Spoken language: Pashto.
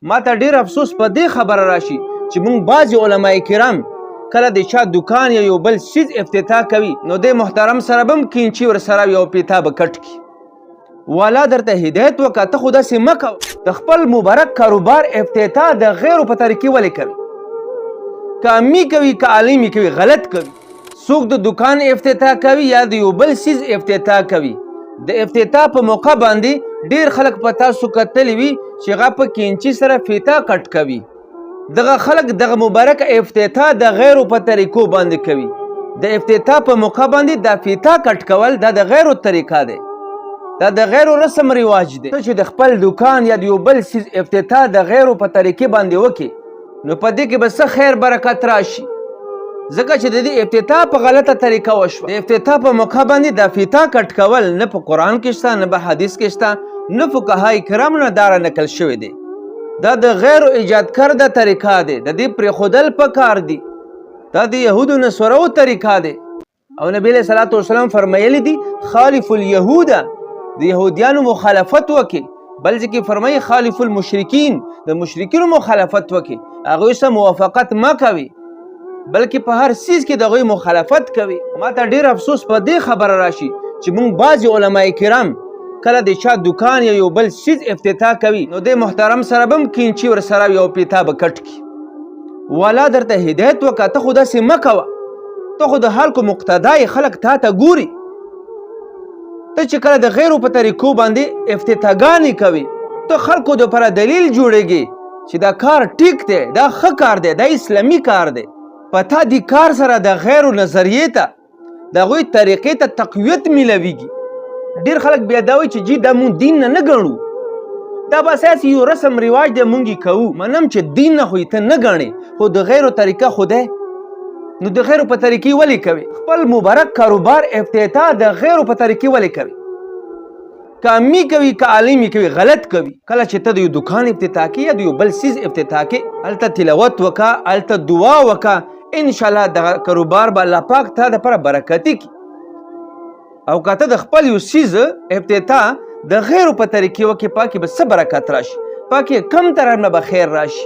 ما ته ډېر افسوس په دې خبره راشي چې موږ بعضې علما کرام کله د چا دکان یا یو بل څیز افتتاح کوي نو د محترم سره به هم کینچي ورسره یو پیتا به کټ کړي. والا درته هدایت وکړه ته خو داسې مه کوه. د خپل مبارک کاروبار افتتاح د غیرو په طریقې ولې کوي؟ که امي کوي که عالمي کوي غلط کوي. څوک د دکان افتتاح کوي یا د یو بل څیز افتتاح کوي، د افتتاح په موقع باندې ډېر خلک په تاسو کتلی وي چې هغه په کینچي سره فیتا کټ کوي. دغه خلک دغه مبارک افتتاح د غیرو په طریقو باندې کوي. د افتتاح په موقع باندې د فیتا کټ کول دا د غیرو طریقه دی، دا د غیرو رسم رواج دی. ته چې د خپل دکان یا د یو بل څیز افتتاح د غیرو په طریقې باندې وکړي نو په دې کې به څه خیر برکت راشي، ځکه چې د دې افتتاح په غلطه طریقه وشوه. د افتتاح په موقع باندې د فیتا کټ کول نه په قرآن کې شته نه په حدیث کې شته نه فقهای کرامو نه دا نقل شوی دی. دا د غیرو ایجاد کرده طریقه دی، د دې پرېښودل پکار دي. دا د یهودو نصارو طریقه دی او نبی علیه صلات وسلام فرمایلی دي خالف الیهود، د یهودیانو مخالفت وکړي. بل ځکه فرمایي خالف المشرکین، د مشرکینو مخالفت وکړي، هغوی سره موافقت مه کوي بلکې په هر څیز کې د هغوی مخالفت کوي. ما ته ډېر افسوس په دې خبره راشي چې موږ بعضې علما کرام کله د چا دکان یا یو بل څیز افتتاح کوي نو د محترم سره به هم کینچي ورسره یو پیتا به کټ کړي. والا درته هدایت وکړه ته خو داسې مه کوه. ته خو د خلکو مقتدا یې، خلک تا ته ګوري. ته چې کله د غیرو په طریقو باندې افتتاحګانې کوي ته خلکو دپاره دلیل جوړېږي چې دا کار ټیک دی، دا ښه کار دی، دا اسلامي کار دی. په تا دې کار سره د غیرو نظریې ته د هغوی طریقې ته تقویت میلویږي. ډېر خلک بیا دا وایي چې جی دا مونږ دین نه ګڼو، دا به اساسي یو رسم رواج دی مونږ یې کوو. منم چې دین نه خو یې ته نه ګڼې خو د غیرو طریقه خو دی، نو د غیرو په طریقې ولې کوي؟ خپل مبارک کاروبار افتتاح د غیرو په طریقې ولې کوي؟ که امي کوي که عالمي کوي غلط کوي. کله چې ته د یو دکان افتتاح کوي یا د یو بل څیز افتتاح کوي هلته تلاوت وکړه، هلته دعا وکړه، انشاءالله دغه کاروبار به الله پاک تا دپاره برکتي کړي. او که ته د خپل یو څیز افتتاح د غیرو په طریقې وکړې پاکې به څه برکت راشي، پاکې کم طرف نه به خیر راشي.